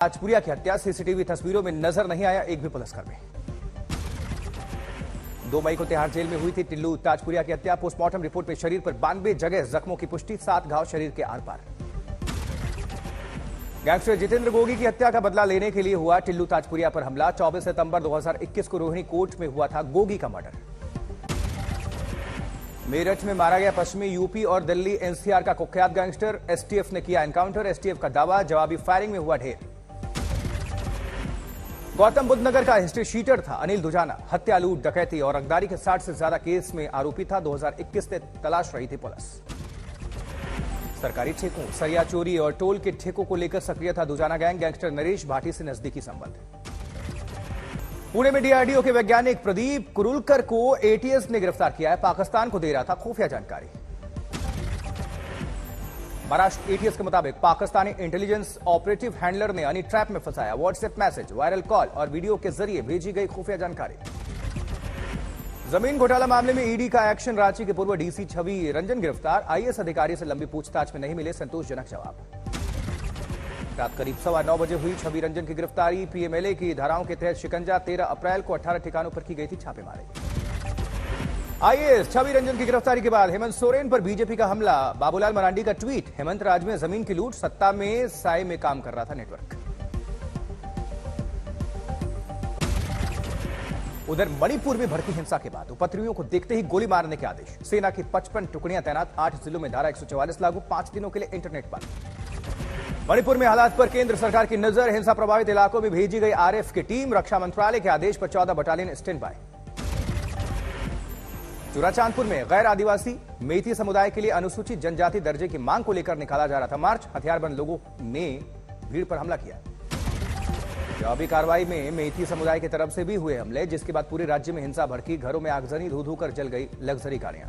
ताजपुरिया की हत्या सीसीटीवी तस्वीरों में नजर नहीं आया एक भी पुलिसकर्मी। 2 मई को तिहाड़ जेल में हुई थी टिल्लू ताजपुरिया की हत्या। पोस्टमार्टम रिपोर्ट में शरीर पर 92 जगह जख्मों की पुष्टि, 7 घाव शरीर के आर पार। गैंगस्टर जितेंद्र गोगी की हत्या का बदला लेने के लिए हुआ टिल्लू ताजपुरिया पर हमला। 24 सितंबर 2021 को रोहिणी कोर्ट में हुआ था गोगी का मर्डर। मेरठ में मारा गया पश्चिमी यूपी और दिल्ली एनसीआर का कुख्यात गैंगस्टर। एसटीएफ ने किया एनकाउंटर। एसटीएफ का दावा, जवाबी फायरिंग में हुआ ढेर। गौतम बुद्ध नगर का हिस्ट्री शीटर था अनिल दुजाना। हत्या, लूट, डकैती और रंगदारी के 60 से ज्यादा केस में आरोपी था। 2021 से तलाश रही थी पुलिस। सरकारी ठेकों, सरिया चोरी और टोल के ठेकों को लेकर सक्रिय था दुजाना गैंग। गैंगस्टर नरेश भाटी से नजदीकी संबंध। पुणे में डीआरडीओ के वैज्ञानिक प्रदीप कुरुलकर को एटीएस ने गिरफ्तार किया है। पाकिस्तान को दे रहा था खुफिया जानकारी। महाराष्ट्र एटीएस के मुताबिक पाकिस्तानी इंटेलिजेंस ऑपरेटिव हैंडलर ने हनी ट्रैप में फंसाया। व्हाट्सएप मैसेज, वायरल कॉल और वीडियो के जरिए भेजी गई खुफिया जानकारी। जमीन घोटाला मामले में ईडी का एक्शन। रांची के पूर्व डीसी छवि रंजन गिरफ्तार। आईएएस अधिकारी से लंबी पूछताछ में नहीं मिले संतोषजनक जवाब। रात करीब 9:15 बजे हुई छवि रंजन की गिरफ्तारी। पीएमएलए की धाराओं के तहत शिकंजा। 13 अप्रैल को 18 ठिकानों पर की गई थी छापेमारी। आईएएस छवि रंजन की गिरफ्तारी के बाद हेमंत सोरेन पर बीजेपी का हमला। बाबूलाल मरांडी का ट्वीट, हेमंत राज में जमीन की लूट, सत्ता में साए में काम कर रहा था नेटवर्क। उधर मणिपुर में भड़की हिंसा के बाद उपद्रवियों को देखते ही गोली मारने के आदेश। सेना की 55 टुकड़ियां तैनात। 8 जिलों में धारा 144 लागू। 5 दिनों के लिए इंटरनेट बंद। मणिपुर में हालात पर केंद्र सरकार की नजर। हिंसा प्रभावित इलाकों में भेजी गई आरएफ की टीम। रक्षा मंत्रालय के आदेश पर 14 बटालियन स्टैंड बाय। चूराचांदपुर में गैर आदिवासी मेथी समुदाय के लिए अनुसूचित जनजाति दर्जे की मांग को लेकर निकाला जा रहा था मार्च। हथियारबंद लोगों ने भीड़ पर हमला किया। जवाबी कार्रवाई में मेथी समुदाय की तरफ से भी हुए हमले, जिसके बाद पूरे राज्य में हिंसा भड़की। घरों में आगजनी, धू कर जल गई लग्जरी गाड़ियां।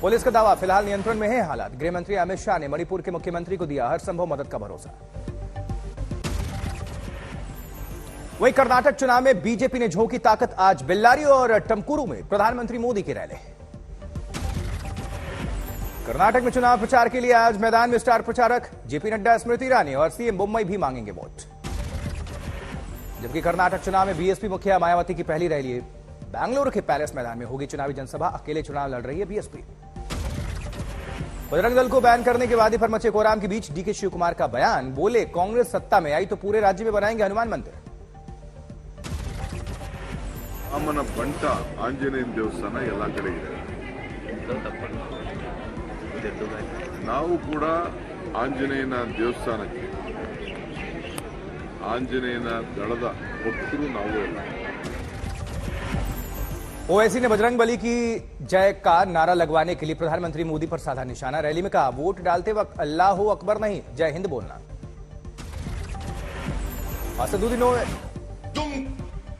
पुलिस का दावा, फिलहाल नियंत्रण में है हालात। गृह मंत्री अमित शाह ने मणिपुर के मुख्यमंत्री को दिया हर संभव मदद का भरोसा। वहीं कर्नाटक चुनाव में बीजेपी ने झोंकी ताकत। आज बेल्लारी और टमकुरू में प्रधानमंत्री मोदी की रैली। कर्नाटक में चुनाव प्रचार के लिए आज मैदान में स्टार प्रचारक जेपी नड्डा, स्मृति ईरानी और सीएम मुंबई भी मांगेंगे वोट। जबकि कर्नाटक चुनाव में बीएसपी मुखिया मायावती की पहली रैली बेंगलुरु के पैलेस मैदान में होगी चुनावी जनसभा। अकेले चुनाव लड़ रही है बीएसपी। बजरंग दल को बैन करने के वादे पर मचे कोहराम के बीच डीके शिव कुमार का बयान। बोले, कांग्रेस सत्ता में आई तो पूरे राज्य में बनाएंगे हनुमान मंदिर। ಅಮ್ಮನ ಬಂಟ ಆಂಜನೇಯನ ದೇವಸ್ಥಾನ ಎಲ್ಲ ಕಡೆ ಇದೆ. ನಾವು ಕೂಡ ಆಂಜನೇಯನ ದೇವಸ್ಥಾನಕ್ಕೆ ಆಂಜನೇಯನ ದಳದ ಭಕ್ತರು ನಾವು ಎಲ್ಲ। ओवैसी ने बजरंग बली की जय का नारा लगवाने के लिए प्रधानमंत्री मोदी पर साधा निशाना। रैली में कहा, वोट डालते वक्त अल्लाह अकबर नहीं, जय हिंद बोलना। असदुद्दीन तुम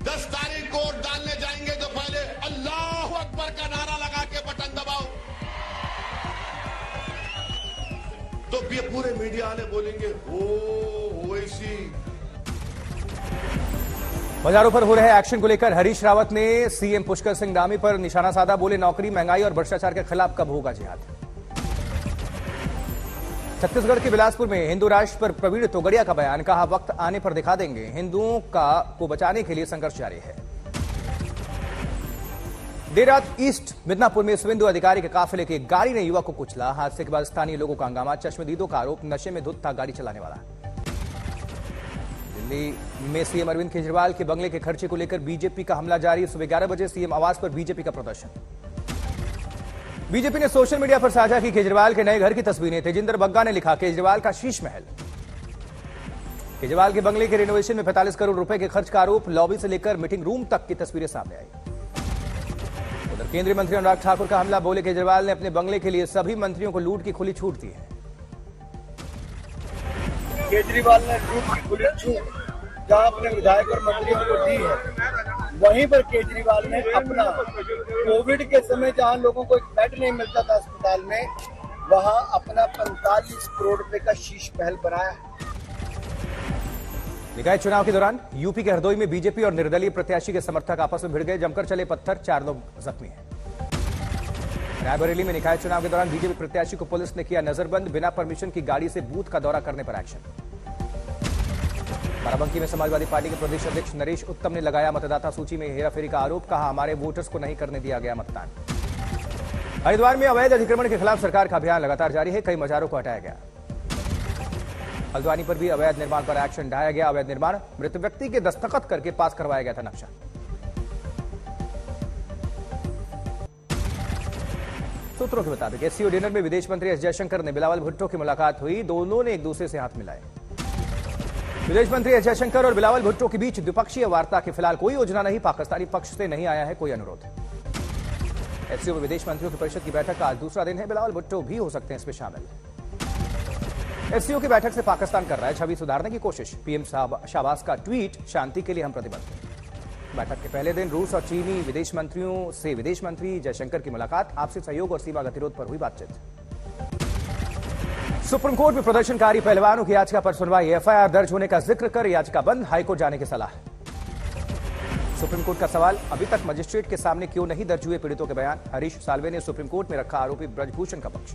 10 तारीख को वोट डालने जाएंगे तो पहले अल्लाह अकबर का नारा लगा के बटन दबाओ। तो ये पूरे मीडिया वाले बोलेंगे ओवैसी। बाजारों पर हो रहे एक्शन को लेकर हरीश रावत ने सीएम पुष्कर सिंह धामी पर निशाना साधा। बोले, नौकरी, महंगाई और भ्रष्टाचार के खिलाफ कब होगा जिहाद। छत्तीसगढ़ के बिलासपुर में हिंदू राष्ट्र पर प्रवीण तोगड़िया का बयान। कहा, वक्त आने पर दिखा देंगे, हिंदुओं को बचाने के लिए संघर्ष जारी है। देर रात ईस्ट मिदनापुर में सुवेंदु अधिकारी के काफिले की गाड़ी ने युवक को कुचला। हादसे के बाद स्थानीय लोगों का हंगामा। चश्मदीदों का आरोप, नशे में धुत था गाड़ी चलाने वाला। दिल्ली में सीएम अरविंद केजरीवाल के बंगले के खर्चे को लेकर बीजेपी का हमला जारी। सुबह 11 बजे सीएम आवास पर बीजेपी का प्रदर्शन। बीजेपी ने सोशल मीडिया पर साझा की केजरीवाल के नए घर की तस्वीरें। तेजिंदर बग्गा ने लिखा, केजरीवाल का शीश महल। केजरीवाल के बंगले के रिनोवेशन में 45 करोड़ रुपए के खर्च का आरोप। लॉबी से लेकर मीटिंग रूम तक की तस्वीरें सामने आई। उधर केंद्रीय मंत्री अनुराग ठाकुर का हमला। बोले, केजरीवाल ने अपने बंगले के लिए सभी मंत्रियों को लूट की खुली छूट दी है। केजरीवाल ने लूट की खुली छूट जहां अपने विधायक और मंत्रियों को दी है, वहीं पर केजरीवाल ने अपना कोविड के समय जहां लोगों को एक बेड नहीं मिलता था अस्पताल में, वहां अपना 45 करोड़ रुपए का शीश महल बनाया है। निकाय चुनाव के दौरान यूपी के हरदोई में बीजेपी और निर्दलीय प्रत्याशी के समर्थक आपस में भिड़ गए। जमकर चले पत्थर, 4 लोग जख्मी हैं। रायबरेली में निकाय चुनाव के दौरान बीजेपी प्रत्याशी को पुलिस ने किया नजरबंद। बिना परमिशन की गाड़ी से बूथ का दौरा करने पर एक्शन। बाराबंकी में समाजवादी पार्टी के प्रदेश अध्यक्ष नरेश उत्तम ने लगाया मतदाता सूची में हेराफेरी का आरोप। कहा, हमारे वोटर्स को नहीं करने दिया गया मतदान। हरिद्वार में अवैध अतिक्रमण के खिलाफ सरकार का अभियान लगातार जारी है। कई मजारों को हटाया गया। हल्द्वानी पर भी अवैध निर्माण पर एक्शन ढाया गया। अवैध निर्माण मृत व्यक्ति के दस्तखत करके पास करवाया गया था नक्शा। सूत्रों के मुताबिक एससीओ डिनर में विदेश मंत्री एस जयशंकर ने बिलावल भुट्टो की मुलाकात हुई। दोनों ने एक दूसरे से हाथ मिलाए। विदेश मंत्री एस जयशंकर और बिलावल भुट्टो के बीच द्विपक्षीय वार्ता की फिलहाल कोई योजना नहीं। पाकिस्तानी पक्ष से नहीं आया है कोई अनुरोध। एससीओ में विदेश मंत्रियों की परिषद की बैठक का आज दूसरा दिन है। बिलावल भुट्टो भी हो सकते हैं इसमें शामिल। एससीओ की बैठक से पाकिस्तान कर रहा है छवि सुधारने की कोशिश। पीएम शाहबाज का ट्वीट, शांति के लिए हम प्रतिबद्ध। बैठक के पहले दिन रूस और चीनी विदेश मंत्रियों से विदेश मंत्री जयशंकर की मुलाकात। आपसी सहयोग और सीमा गतिरोध पर हुई बातचीत। सुप्रीम कोर्ट में प्रदर्शनकारी पहलवानों की याचिका पर सुनवाई। एफआईआर दर्ज होने का जिक्र कर याचिका बंद। हाईकोर्ट जाने की सलाह। सुप्रीम कोर्ट का सवाल, अभी तक मजिस्ट्रेट के सामने क्यों नहीं दर्ज हुए पीड़ितों के बयान। हरीश साल्वे ने सुप्रीम कोर्ट में रखा आरोपी ब्रजभूषण का पक्ष।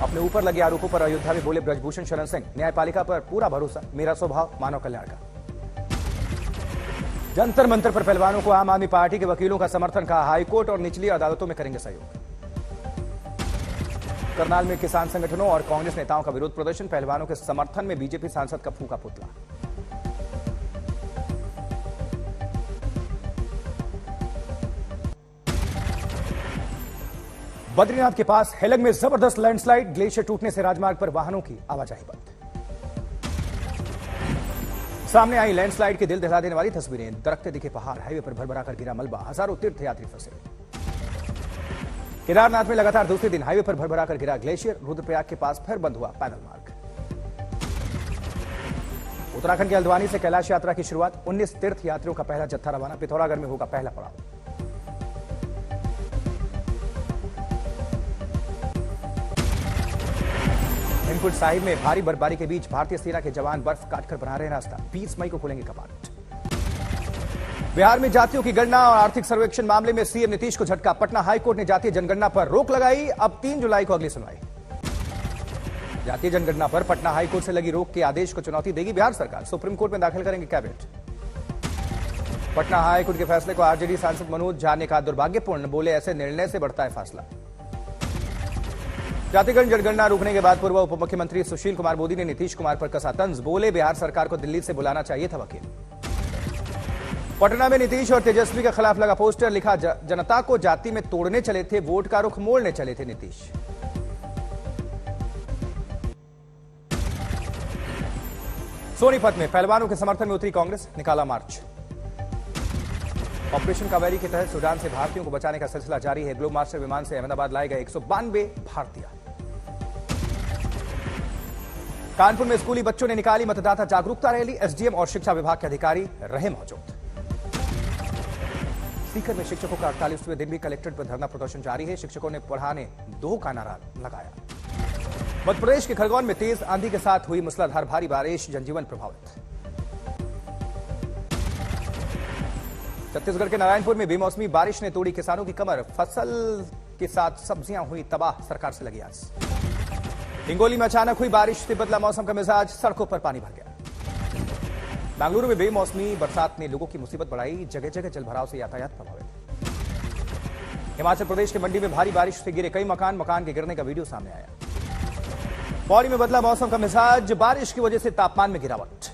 अपने ऊपर लगे आरोपों पर अयोध्या में बोले ब्रजभूषण शरण सिंह, न्यायपालिका पर पूरा भरोसा, मेरा स्वभाव मानव कल्याण का। जंतर मंतर पर पहलवानों को आम आदमी पार्टी के वकीलों का समर्थन। कहा, हाईकोर्ट और निचली अदालतों में करेंगे सहयोग। करनाल में किसान संगठनों और कांग्रेस नेताओं का विरोध प्रदर्शन। पहलवानों के समर्थन में बीजेपी सांसद का फूका पुतला। बद्रीनाथ के पास हेलंग में जबरदस्त लैंडस्लाइड। ग्लेशियर टूटने से राजमार्ग पर वाहनों की आवाजाही बंद। सामने आई लैंडस्लाइड की दिल दहला देने वाली तस्वीरें। दरकते दिखे पहाड़, हाईवे पर भरभरा कर गिरा मलबा। हजारों तीर्थयात्री फंसे। केदारनाथ में लगातार दूसरे दिन हाईवे पर भरभरा कर गिरा ग्लेशियर। रुद्रप्रयाग के पास फिर बंद हुआ पैदल मार्ग। उत्तराखंड के हल्द्वानी से कैलाश यात्रा की शुरुआत। 19 तीर्थयात्रियों का पहला जत्था रवाना। पिथौरागढ़ में होगा पहला पड़ाव। हेमकुंड साहिब में भारी बर्फबारी के बीच भारतीय सेना के जवान बर्फ काटकर बना रहे रास्ता। 20 मई को खुलेंगे कपाट। बिहार में जातियों की गणना और आर्थिक सर्वेक्षण मामले में सीएम नीतीश को झटका। पटना हाईकोर्ट ने जातीय जनगणना पर रोक लगाई। अब 3 जुलाई को अगली सुनवाई। जातीय जनगणना पर पटना हाईकोर्ट से लगी रोक के आदेश को चुनौती देगी बिहार सरकार। सुप्रीम कोर्ट में दाखिल करेंगे कैबिनेट। पटना हाईकोर्ट के फैसले को आरजेडी सांसद मनोज झा ने कहा दुर्भाग्यपूर्ण। बोले, ऐसे निर्णय से बढ़ता है फासला। जातिगत जनगणना रोकने के बाद पूर्व उप मुख्यमंत्री सुशील कुमार मोदी ने नीतीश कुमार पर कसा तंज। बोले, बिहार सरकार को दिल्ली से बुलाना चाहिए था वकील। पटना में नीतीश और तेजस्वी के खिलाफ लगा पोस्टर। लिखा, जनता को जाति में तोड़ने चले थे, वोट का रुख मोड़ने चले थे नीतीश। सोनीपत में पहलवानों के समर्थन में उतरी कांग्रेस। निकाला मार्च। ऑपरेशन कावेरी के तहत सूडान से भारतीयों को बचाने का सिलसिला जारी है। ग्लोब मास्टर विमान से अहमदाबाद लाए गए 192 भारतीय। कानपुर में स्कूली बच्चों ने निकाली मतदाता जागरूकता रैली। एसडीएम और शिक्षा विभाग के अधिकारी रहे मौजूद। सीकर में शिक्षकों का 48वें दिन भी कलेक्ट्रेट पर धरना प्रदर्शन जारी है। शिक्षकों ने पढ़ाने दो का नारा लगाया। मध्य प्रदेश के खरगोन में तेज आंधी के साथ हुई मूसलाधार भारी बारिश। जनजीवन प्रभावित। छत्तीसगढ़ के नारायणपुर में बेमौसमी बारिश ने तोड़ी किसानों की कमर। फसल के साथ सब्जियां हुई तबाह। सरकार से लगी आस। हिंगोली में अचानक हुई बारिश से बदला मौसम का मिजाज। सड़कों पर पानी भर गया। बेंगलुरु में बेमौसमी बरसात ने लोगों की मुसीबत बढ़ाई। जगह जगह जलभराव से यातायात प्रभावित। हिमाचल प्रदेश के मंडी में भारी बारिश से गिरे कई मकान के गिरने का वीडियो सामने आया। पौड़ी में बदला मौसम का मिजाज। बारिश की वजह से तापमान में गिरावट।